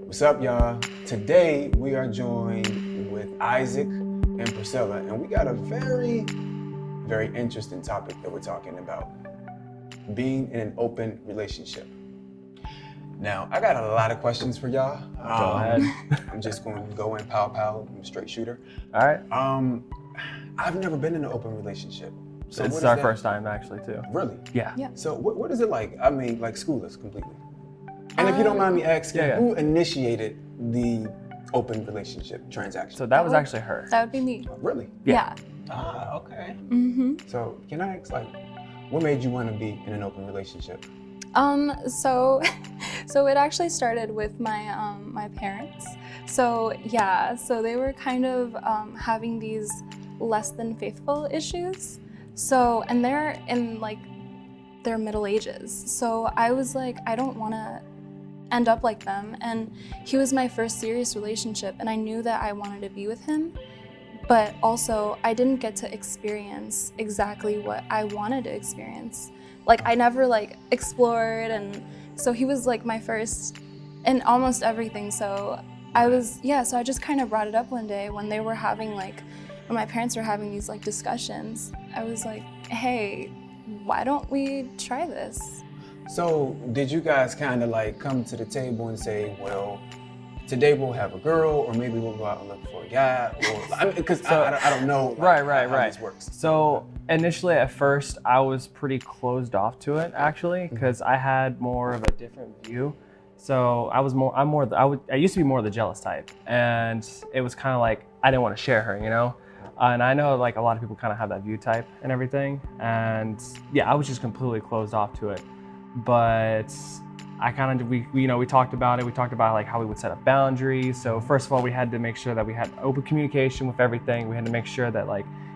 What's up, y'all? Today we are joined with Isaac and Priscila, and we got a very, very interesting topic that we're talking about: being in an open relationship. Now, I got a lot of questions for y'all. Go ahead. I'm just going to go in pow. I'm a straight shooter. All right. I've never been in an open relationship. So It's our first time actually too. Really? Yeah. So what is it like? I mean, like, school us completely. And if you don't mind me asking, who initiated the open relationship transaction? So that was actually her. That would be me. Really? Yeah. Ah, okay. Mm-hmm. So can I ask, like, what made you want to be in an open relationship? So it actually started with my parents. So they were kind of having these less than faithful issues. So, and they're in like their middle ages. So I was like, I don't want to end up like them. And he was my first serious relationship, and I knew that I wanted to be with him. But also, I didn't get to experience exactly what I wanted to experience. Like, I never explored, and so he was like my first in almost everything. So I just kind of brought it up one day when they were having when my parents were having these discussions. I was like, hey, why don't we try this? So did you guys kind of come to the table and say, well, today we'll have a girl, or maybe we'll go out and look for a guy, or because I don't know how this works. So initially at first I was pretty closed off to it actually, because I had more of a different view. So I used to be more of the jealous type, and it was kind of like I didn't want to share her, you know? And I know a lot of people kind of have that view type and everything, and yeah, I was just completely closed off to it. But I kind of, we talked about it. We talked about how we would set up boundaries. So first of all, we had to make sure that we had open communication with everything. We had to make sure that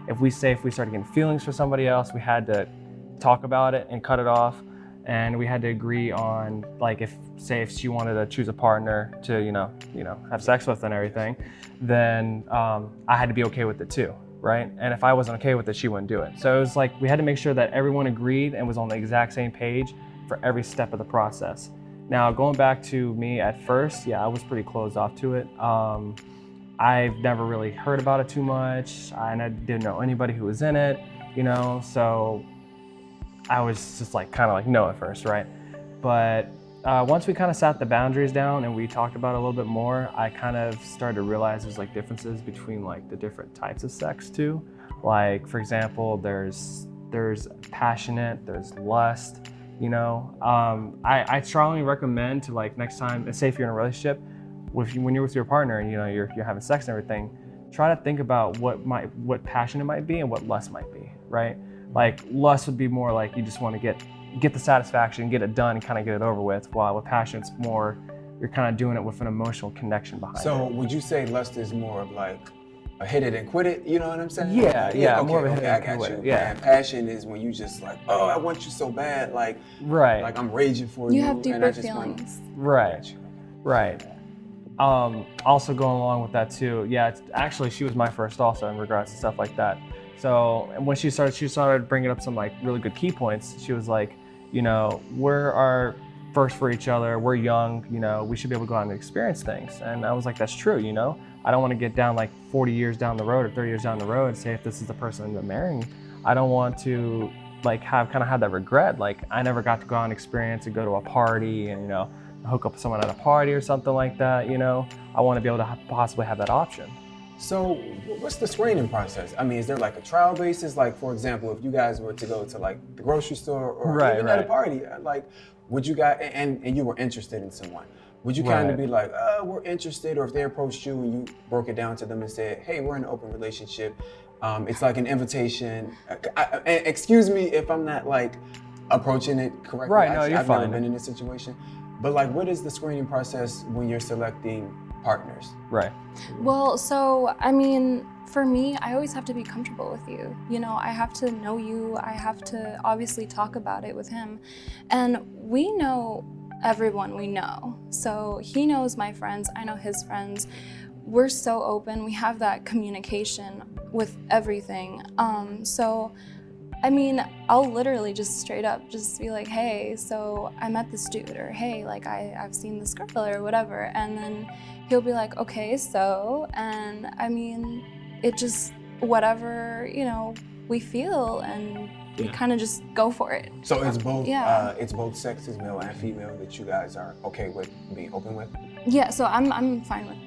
if we started getting feelings for somebody else, we had to talk about it and cut it off. And we had to agree on if she wanted to choose a partner to have sex with and everything, then I had to be okay with it too, right? And if I wasn't okay with it, she wouldn't do it. So it was we had to make sure that everyone agreed and was on the exact same page for every step of the process. Now, going back to me at first, I was pretty closed off to it. I've never really heard about it too much. I didn't know anybody who was in it, so I was just no at first, right? But once we kind of sat the boundaries down and we talked about it a little bit more, I kind of started to realize there's differences between the different types of sex too. For example, there's passionate, there's lust. I strongly recommend to next time, say if you're in a relationship, when you're with your partner and you're having sex and everything, try to think about what passion it might be and what lust might be, right? Lust would be more you just want to get the satisfaction, get it done, and kind of get it over with. While with passion, it's more you're kind of doing it with an emotional connection behind it. So would you say lust is more of a hit it and quit it, you know what I'm saying? Yeah, okay, more of a hit it and quit it. Yeah. And passion is when you just oh, I want you so bad, right. I'm raging for you. You have deeper and feelings. Right. Also going along with that too, actually she was my first also in regards to stuff like that. So when she started bringing up some really good key points. She was we're our first for each other. We're young, we should be able to go out and experience things. And I was like, that's true, I don't want to get down 40 years down the road or 30 years down the road and say if this is the person I'm marrying. I don't want to have that regret. I never got to go out and experience and go to a party and hook up with someone at a party or something like that. I want to be able to possibly have that option. So what's the screening process? I mean, is there a trial basis? For example, if you guys were to go to the grocery store or even at a party, would you guys, and you were interested in someone, would you kind of be we're interested, or if they approached you and you broke it down to them and said, hey, we're in an open relationship, it's an invitation. Excuse me if I'm not approaching it correctly. Right, no, you're I've fine. never been in this situation. But what is the screening process when you're selecting partners? Right. Well, so I mean, for me, I always have to be comfortable with you. I have to know you. I have to obviously talk about it with him. And we know everyone we know. So he knows my friends, I know his friends. We're so open. We have that communication with everything. So I mean, I'll literally just straight up just be like, hey, so I met this dude, or hey, like I've seen this girl or whatever. And then he'll be like, okay, so, and I mean, it just, whatever, you know, we feel, and we kind of just go for it. So it's both sexes, male and female, that you guys are okay with being open with? Yeah, so I'm fine with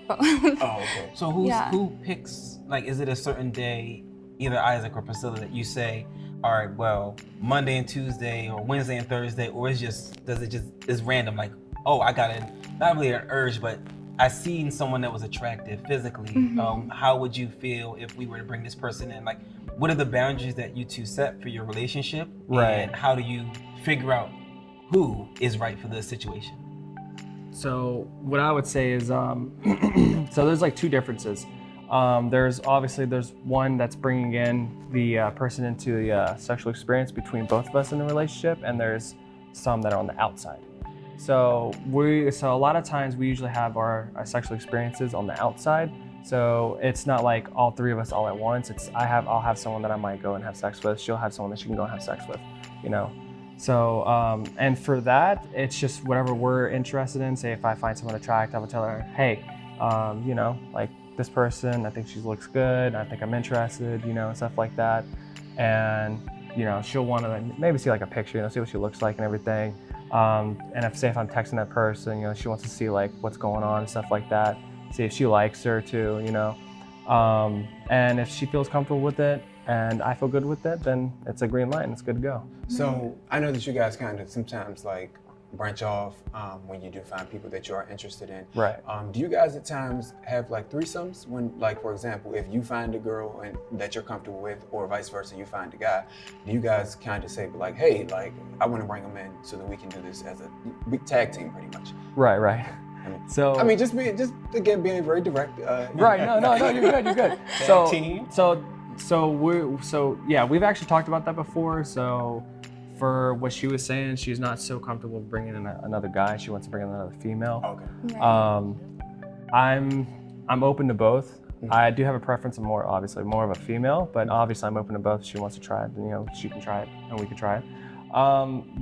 both. Oh, okay. So who picks, like, is it a certain day, either Isaac or Priscilla, that you say, all right, well, Monday and Tuesday or Wednesday and Thursday, or is random, like, oh, I got not really an urge, but I seen someone that was attractive physically. How would you feel if we were to bring this person in? Like, what are the boundaries that you two set for your relationship? Right. And how do you figure out who is right for the situation? So what I would say is, so there's like two differences. There's one that's bringing in the person into the sexual experience between both of us in the relationship, and there's some that are on the outside. So a lot of times we usually have our sexual experiences on the outside. So it's not like all three of us all at once. I'll have someone that I might go and have sex with. She'll have someone that she can go and have sex with, you know. So and for that, it's just whatever we're interested in. Say if I find someone attractive, I would tell her, hey, you know, like this person, I think she looks good. I think I'm interested, you know, and stuff like that. And you know, she'll want to maybe see like a picture, you know, see what she looks like and everything. And if I'm texting that person, you know, she wants to see like what's going on and stuff like that. See if she likes her too, you know. And if she feels comfortable with it and I feel good with it, then it's a green light and it's good to go. So I know that you guys kind of sometimes like branch off when you do find people that you are interested in. Right. Do you guys at times have like threesomes when, like, for example, if you find a girl and that you're comfortable with, or vice versa, you find a guy, do you guys kind of say like, hey, like I want to bring him in so that we can do this as a big tag team, pretty much? Right. So I mean, just again being very direct. Right. No, you're good. Tag team. So we've actually talked about that before. So for what she was saying, she's not so comfortable bringing in another guy. She wants to bring in another female. Okay. Right. I'm open to both. I do have a preference of more of a female, but obviously I'm open to both. If she wants to try it, then, you know, she can try it and we can try it.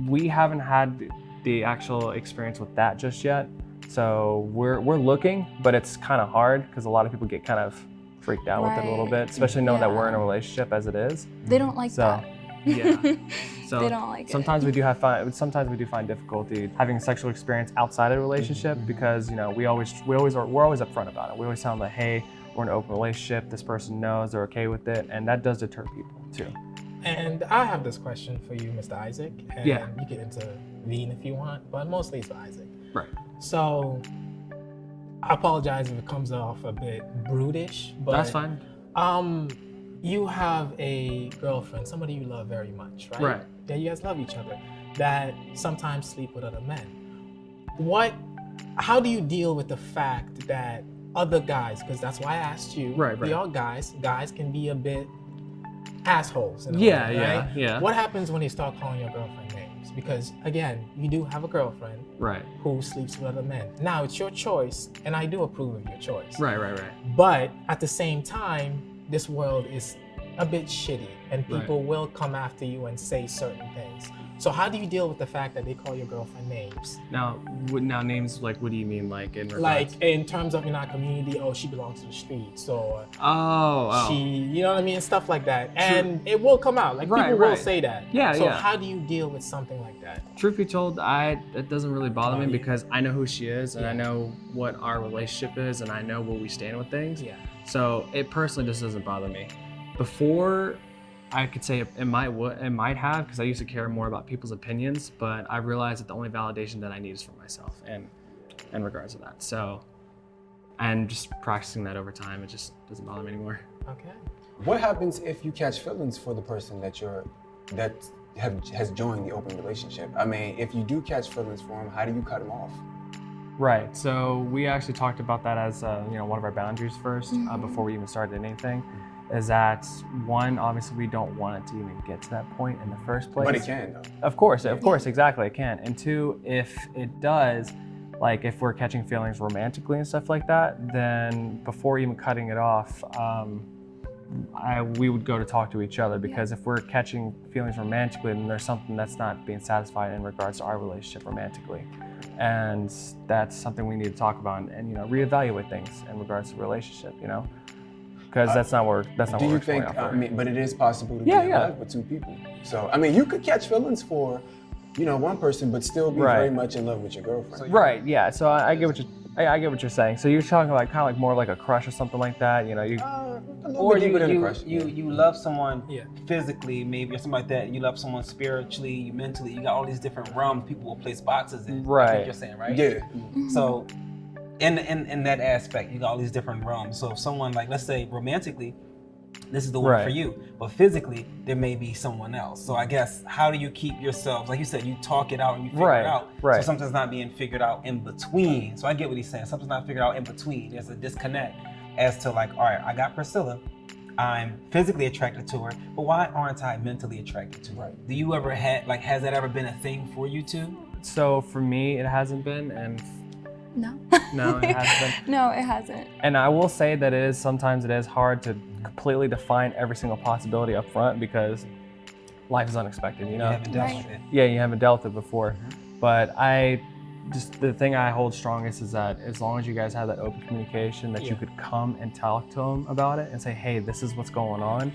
We haven't had the actual experience with that just yet. So we're looking, but it's kind of hard because a lot of people get kind of freaked out with it a little bit, especially knowing that we're in a relationship as it is. They don't like that. Yeah. So they don't like sometimes we do find difficulty having a sexual experience outside of a relationship because, you know, we're always upfront about it. We always tell them that, hey, we're in an open relationship. This person knows, they're okay with it, and that does deter people too. And I have this question for you, Mr. Isaac. And you get into Veen if you want, but mostly it's for Isaac. Right. So I apologize if it comes off a bit brutish, but that's fine. You have a girlfriend, somebody you love very much, right? Right. Yeah, you guys love each other, that sometimes sleep with other men. How do you deal with the fact that other guys, because that's why I asked you, we all guys can be a bit assholes in a way, right? Yeah. What happens when they start calling your girlfriend names? Because again, you do have a girlfriend who sleeps with other men. Now it's your choice, and I do approve of your choice. Right. But at the same time, this world is a bit shitty, and people will come after you and say certain things. So how do you deal with the fact that they call your girlfriend names? Now names, like, what do you mean, like in regards? Like in terms of in our community, oh, she belongs to the streets, or she, you know what I mean, stuff like that. And it will come out, like people will say that. So how do you deal with something like that? Truth be told, it doesn't really bother me because I know who she is and I know what our relationship is and I know where we stand with things. So it personally just doesn't bother me. Before, I could say it might have, because I used to care more about people's opinions, but I realized that the only validation that I need is for myself, and in regards to that. So, and just practicing that over time, it just doesn't bother me anymore. Okay. What happens if you catch feelings for the person that has joined the open relationship? I mean, if you do catch feelings for him, how do you cut him off? Right. So we actually talked about that as one of our boundaries first, before we even started anything. Is that one, obviously we don't want it to even get to that point in the first place. But it can, though. Of course, exactly, it can. And two, if it does, like if we're catching feelings romantically and stuff like that, then before even cutting it off, we would go to talk to each other, because if we're catching feelings romantically, then there's something that's not being satisfied in regards to our relationship romantically. And that's something we need to talk about and you know, reevaluate things in regards to relationship, you know, because that's not what we're Do you think, I mean, but it is possible to be in love with two people. So, I mean, you could catch feelings for, you know, one person, but still be very much in love with your girlfriend. Right, yeah, so I get what you're saying. So you're talking like kind of like more like a crush or something like that, you know, or you love someone physically, maybe, or something like that. You love someone spiritually, mentally. You got all these different realms people will place boxes in. Right. I think you're saying, right? Yeah. So, in that aspect, you got all these different realms. So if someone, like, let's say romantically, this is the one for you, but physically there may be someone else. So I guess, how do you keep yourselves, like you said, you talk it out and you figure it out. So something's not being figured out in between. So I get what he's saying. Something's not figured out in between. There's a disconnect as to like, all right, I got Priscilla, I'm physically attracted to her, but why aren't I mentally attracted to her? Do you ever has that ever been a thing for you two? So for me, it hasn't been, and no, it hasn't been. No, it hasn't. And I will say that sometimes it is hard to completely define every single possibility up front, because life is unexpected, you know? You haven't dealt with it. Yeah, you haven't dealt with it before. But the thing I hold strongest is that as long as you guys have that open communication, that you could come and talk to them about it and say, hey, this is what's going on.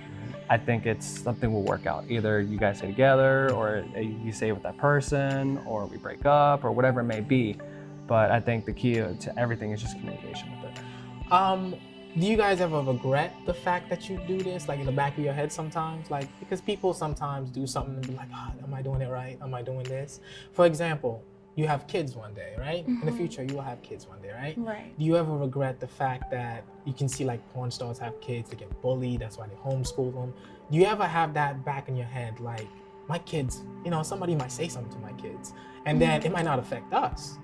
I think something will work out. Either you guys stay together, or you stay with that person, or we break up, or whatever it may be. But I think the key to everything is just communication with it. Do you guys ever regret the fact that you do this, like in the back of your head sometimes? Like, because people sometimes do something and be like, oh, am I doing it right? Am I doing this? For example, you have kids one day, right? In the future, you will have kids one day, right? Right. Do you ever regret the fact that you can see like porn stars have kids, they get bullied, that's why they homeschool them? Do you ever have that back in your head, like, my kids, you know, somebody might say something to my kids, and then it might not affect us,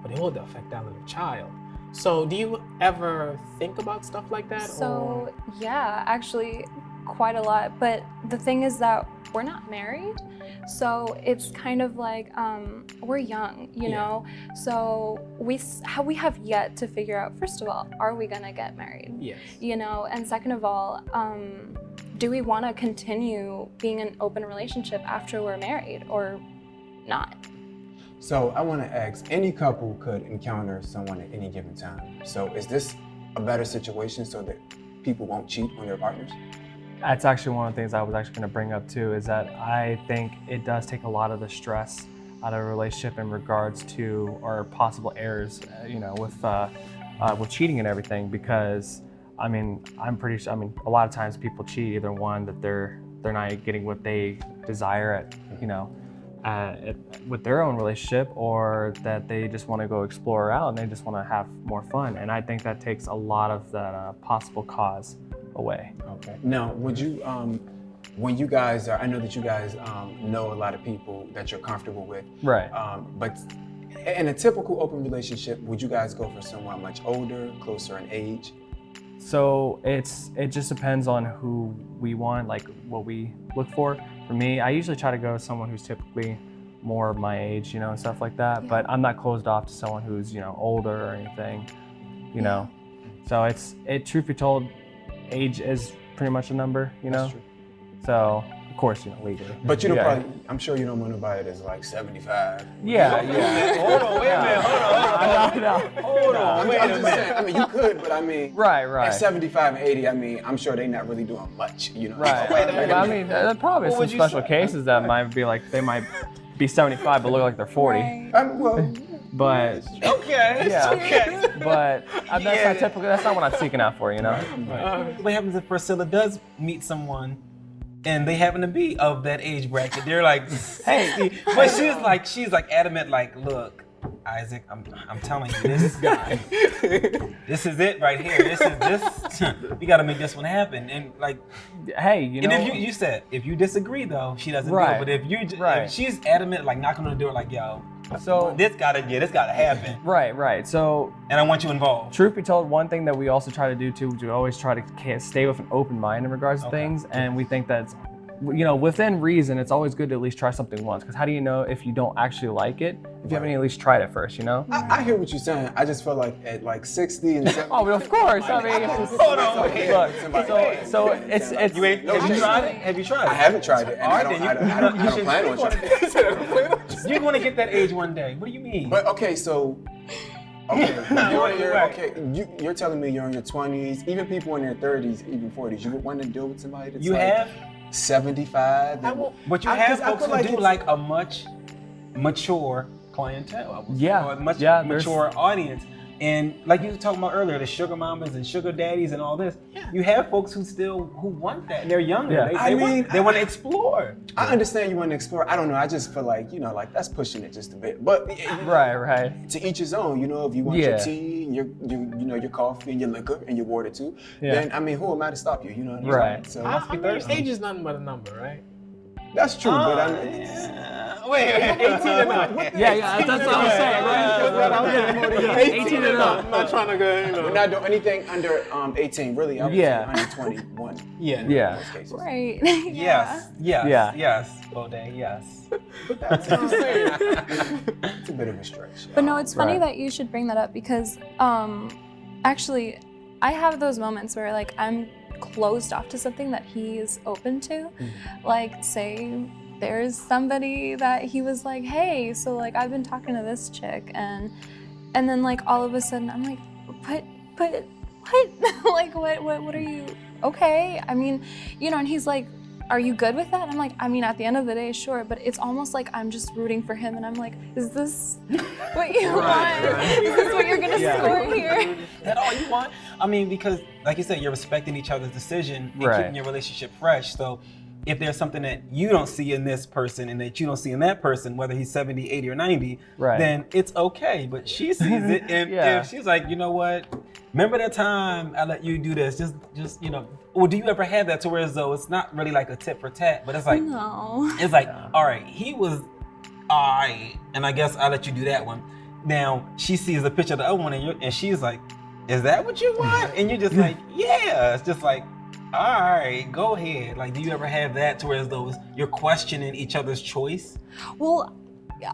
but it will affect that little child. So do you ever think about stuff like that? So yeah, actually quite a lot. But the thing is that we're not married. So it's kind of like, we're young, you know? So we have yet to figure out, first of all, are we gonna get married? Yes. You know, and second of all, do we wanna continue being in an open relationship after we're married or not? So I want to ask, any couple could encounter someone at any given time. So is this a better situation so that people won't cheat on their partners? That's actually one of the things I was actually going to bring up too, is that I think it does take a lot of the stress out of a relationship in regards to our possible errors, you know, with cheating and everything. Because I mean, a lot of times people cheat, either one, that they're not getting what they desire at, you know, with their own relationship, or that they just want to go explore out and they just want to have more fun. And I think that takes a lot of that possible cause away. Okay. Now, would you, when you guys I know that you guys know a lot of people that you're comfortable with. Right. But in a typical open relationship, would you guys go for someone much older, closer in age? So it just depends on who we want, like what we look for. For me, I usually try to go with someone who's typically more my age, you know, and stuff like that. Yeah. But I'm not closed off to someone who's, you know, older or anything, you know. So truth be told, age is pretty much a number, you know. That's true. So of course, you know, legally. But you don't probably, I'm sure you don't want nobody that's like 75. Yeah. Hold on, wait a minute, hold on. I'm just saying, I mean, you could, but I mean, right. At 75 and 80, I mean, I'm sure they're not really doing much, you know. Right. I mean, there are probably some special cases that might be like, they might be 75 but look like they're 40. Right. But okay. But that's not typical. That's not what I'm seeking out for, you know. What happens if Priscilla does meet someone and they happen to be of that age bracket? They're like, hey, but she's like adamant, like, look, Isaac, I'm telling you, this guy, this is it right here. This. We got to make this one happen. And like, hey, you know. And if you said, if you disagree though, she doesn't do it. But if she's adamant, like knocking on the door, like, yo, so this gotta happen. Right. So, and I want you involved. Truth be told, one thing that we also try to do too, is we always try to stay with an open mind in regards to things, and we think that within reason, it's always good to at least try something once. Because how do you know if you don't actually like it if you haven't at least tried it first? I hear what you're saying. I just feel like at like 60 and 70. Oh, of course. I mean, hold on. so it's Have you tried it? Have you tried it? I haven't tried it, and I don't plan on trying it. You're going to get that age one day. What do you mean? But okay, so you're telling me you're in your 20s, even people in their 30s, even 40s, you would want to deal with somebody that's like 75? But you have folks who do like a much mature clientele. Yeah. A much mature audience. And like you were talking about earlier, the sugar mamas and sugar daddies and all this, you have folks who want that. And they're younger. Yeah. They want to explore. I understand you want to explore. I don't know. I just feel like, like that's pushing it just a bit. But right. To each his own. If you want your tea and your coffee and your liquor and your water too, then I mean, who am I to stop you? You know what I mean? Right. So age is nothing but a number, right? That's true, but I mean, wait, 18 and up. Yeah, that's what I was saying, right? 18 and up. I'm not trying to go, We're not doing anything under 18, really. I would say under 21. Yeah. In most cases. Right. Yes. Bode, yes. But that's it's a bit of a stretch. But no, it's funny that you should bring that up because actually I have those moments where like I'm closed off to something that he's open to. Like say there's somebody that he was like, hey, so like I've been talking to this chick and then like all of a sudden I'm like, but what? Like what are you okay? I mean, and he's like, are you good with that? And I'm like, I mean, at the end of the day, sure, but it's almost like I'm just rooting for him and I'm like, is this what you want? Is this what you're gonna score here? Is that all you want? I mean, because like you said, you're respecting each other's decision and keeping your relationship fresh. So if there's something that you don't see in this person and that you don't see in that person, whether he's 70, 80, or 90, then it's okay. But she sees it, and if she's like, you know what? Remember that time I let you do this? Just or do you ever have that to where as though it's not really like a tit for tat, but it's like, it's like, all right, he was all right, and I guess I'll let you do that one. Now she sees the picture of the other one, and she's like, is that what you want? And you're just like, yeah. It's just like, all right, go ahead. Like, do you ever have that to where as though you're questioning each other's choice? Well,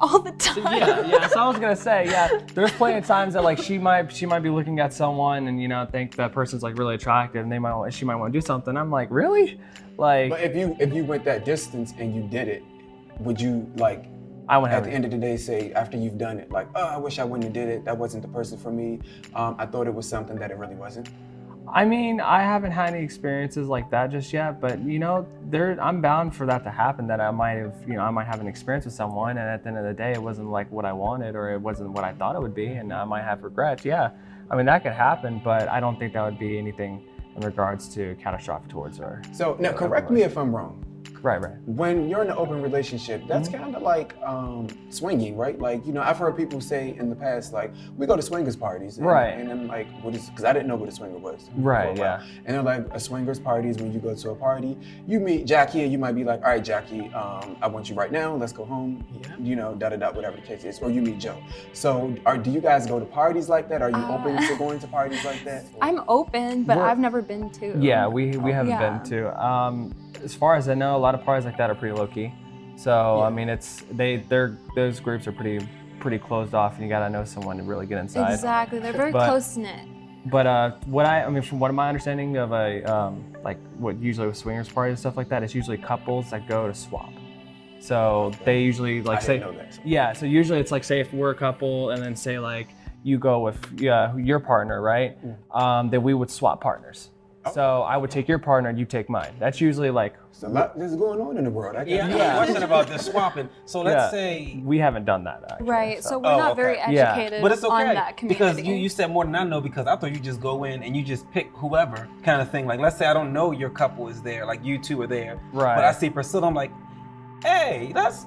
all the time. So I was gonna say, there's plenty of times that like she might be looking at someone and think that person's like really attractive and she might want to do something. I'm like, really? Like, but if you went that distance and you did it, would you like? I would at the end of the day say after you've done it, like, oh, I wish I wouldn't have did it. That wasn't the person for me. I thought it was something that it really wasn't. I mean, I haven't had any experiences like that just yet, but I'm bound for that to happen. That I might have an experience with someone, and at the end of the day, it wasn't like what I wanted, or it wasn't what I thought it would be, and I might have regrets. Yeah, I mean that could happen, but I don't think that would be anything in regards to catastrophic towards her. So now, correct me if I'm wrong. Right. When you're in an open relationship, that's kind of like swinging, right? Like, I've heard people say in the past, like, we go to swingers parties. And, and I'm like, what is, because I didn't know what a swinger was. Right, yeah. And they're like, a swingers party is when you go to a party, you meet Jackie, and you might be like, all right, Jackie, I want you right now, let's go home, whatever the case is. Or you meet Joe. So do you guys go to parties like that? Are you open to going to parties like that? I'm open, but I've never been to. Yeah, we haven't been to. As far as I know, a lot of parties like that are pretty low key. So I mean, those groups are pretty closed off, and you gotta know someone to really get inside. Exactly, they're very close knit. But from what my understanding of like what usually with swingers parties and stuff like that, it's usually couples that go to swap. So they usually like say, so usually it's like say if we're a couple, and then say like you go with your partner, right? Then we would swap partners. So I would take your partner and you take mine. That's usually like... There's a lot that's going on in the world. I have a question about this swapping. So let's say... We haven't done that, actually. Right, so we're not very educated but it's okay, on that community. Because you said more than I know, because I thought you just go in and you just pick whoever kind of thing. Like, let's say I don't know your couple is there, like you two are there. Right. But I see Priscilla, I'm like, hey, that's...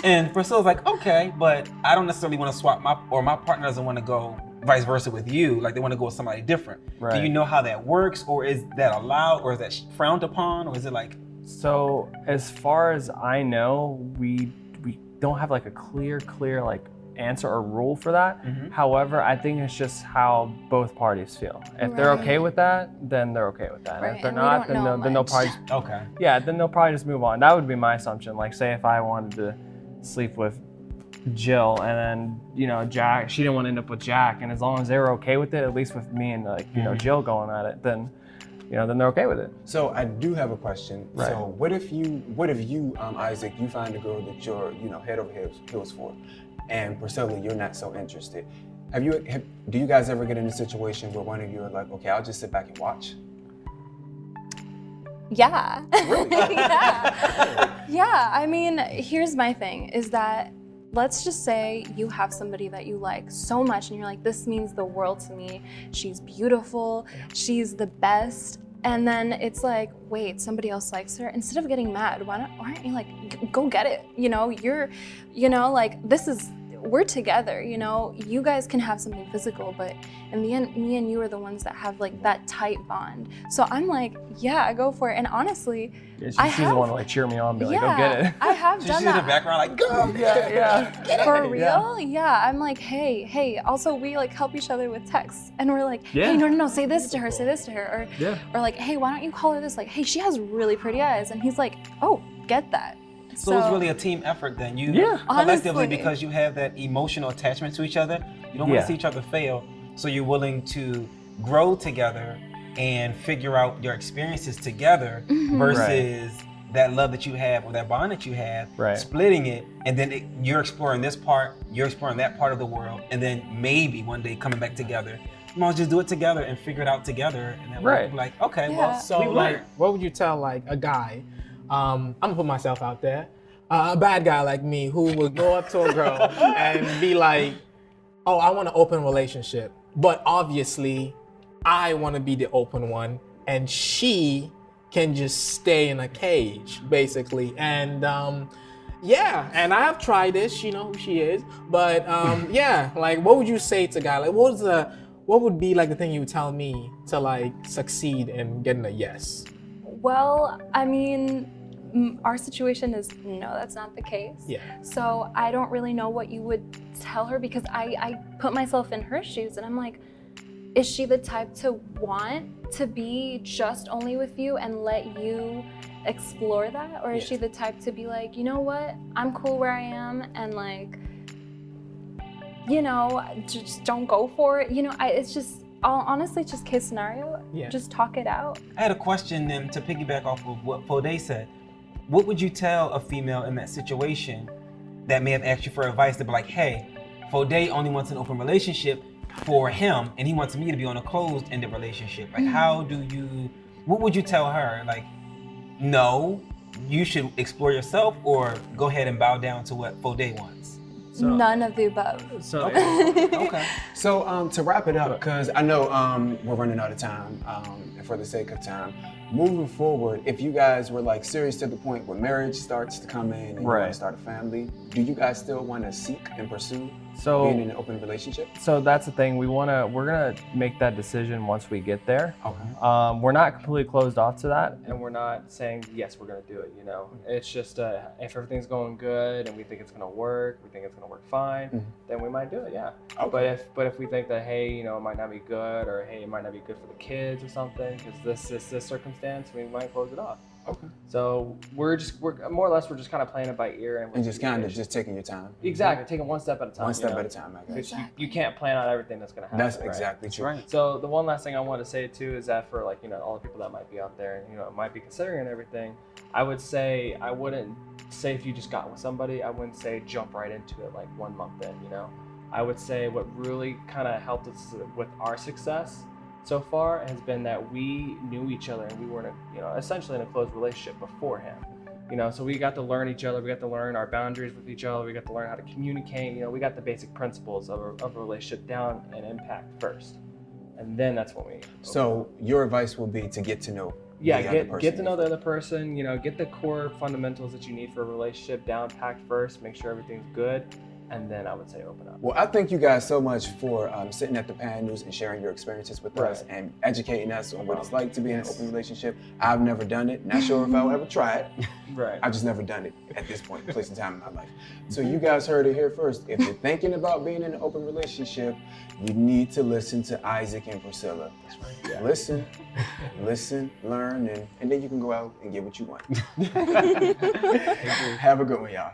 And Priscilla's like, okay, but I don't necessarily want to swap my partner doesn't want to go vice versa with you, like they want to go with somebody different. Right. Do you know how that works, or is that allowed, or is that frowned upon, or is it like? So as far as I know, we don't have like a clear like answer or rule for that. However, I think it's just how both parties feel. If they're okay with that, then they're okay with that. And if they're not, then they'll probably then they'll probably just move on. That would be my assumption. Like, say if I wanted to sleep with Jill and then, you know, Jack, she didn't want to end up with Jack, and as long as they were okay with it, at least with me and like, you know, Jill going at it, then, you know, then they're okay with it. So I do have a question. Right. So what if you, Isaac, you find a girl that you're, you know, head over heels for, and Priscilla, you're not so interested. Do you guys ever get in a situation where one of you are like, okay, I'll just sit back and watch? Yeah. Really? Yeah. Yeah. I mean, here's my thing is that let's just say you have somebody that you like so much and you're like, this means the world to me. She's beautiful. She's the best. And then it's like, wait, somebody else likes her. Instead of getting mad, why aren't you like, go get it? You know, like we're together, you know, you guys can have something physical, but in the end, me and you are the ones that have like that tight bond. So I'm like, yeah, go for it. And honestly, she's the one to like cheer me on and be like, go get it. I have done that. She's in the background like, go. Yeah. For real? Yeah. I'm like, hey. Also, we like help each other with texts, and we're like, hey, no, say this to her, or like, hey, why don't you call her this? Like, hey, she has really pretty eyes, and he's like, oh, get that. So it's really a team effort then. You collectively, because you have that emotional attachment to each other, you don't want to see each other fail. So you're willing to grow together and figure out your experiences together versus that love that you have or that bond that you have, splitting it, and then you're exploring this part, you're exploring that part of the world, and then maybe one day coming back together. You might just do it together and figure it out together, and then we're like, okay, well, so like, what would you tell like a guy? I'm gonna put myself out there. A bad guy like me who would go up to a girl and be like, oh, I want an open relationship. But obviously, I want to be the open one. And she can just stay in a cage, basically. And and I have tried this. You know who she is. But like, what would you say to a guy? Like, what would be like the thing you would tell me to like succeed in getting a yes? Well, I mean, our situation is no, that's not the case. Yeah. So I don't really know what you would tell her because I put myself in her shoes and I'm like, is she the type to want to be just only with you and let you explore that? Or is she the type to be like, you know what, I'm cool where I am and like, you know, just don't go for it. You know, it's just, honestly, just case scenario, just talk it out. I had a question then to piggyback off of what Fode said. What would you tell a female in that situation that may have asked you for advice to be like, hey, Fode only wants an open relationship for him and he wants me to be on a closed-ended relationship. Like, what would you tell her? Like, no, you should explore yourself or go ahead and bow down to what Fode wants? So, none of the above. So, okay. So to wrap it up, because I know we're running out of time, and for the sake of time, moving forward, if you guys were like serious to the point where marriage starts to come in and you want to start a family, do you guys still want to seek and pursue being in an open relationship? So that's the thing. We're gonna make that decision once we get there. Okay. We're not completely closed off to that, and we're not saying yes, we're gonna do it. You know, it's just if everything's going good and we think it's gonna work, we think it's gonna work fine, then we might do it. Yeah. Okay. But if we think that hey, you know, it might not be good, or hey, it might not be good for the kids or something, because this circumstance, we might close it off. Okay. So we're more or less just kind of playing it by ear and just kind of just taking your time. Exactly, taking one step at a time. One step at a time, I guess. Exactly. You can't plan out everything that's going to happen. That's exactly true. Right. So the one last thing I want to say too is that for like, you know, all the people that might be out there and, you know, might be considering and everything, I would say I wouldn't say if you just got with somebody, I wouldn't say jump right into it like 1 month in, you know. I would say what really kind of helped us with our success so far has been that we knew each other and we were essentially in a close relationship beforehand. You know, so we got to learn each other, we got to learn our boundaries with each other, we got to learn how to communicate, you know, we got the basic principles of a relationship down and impact first. And then that's when we So your advice will be to get to know get to know the other person, you know, get the core fundamentals that you need for a relationship down packed first, make sure everything's good. and then I would say open up. Well, I thank you guys so much for sitting at the panels and sharing your experiences with us and educating us on what it's like to be in an open relationship. I've never done it. Not sure if I'll ever try it. I've just never done it at this point, place and time in my life. So you guys heard it here first. If you're thinking about being in an open relationship, you need to listen to Isaac and Priscila. Listen, learn, and then you can go out and get what you want. Have a good one, y'all.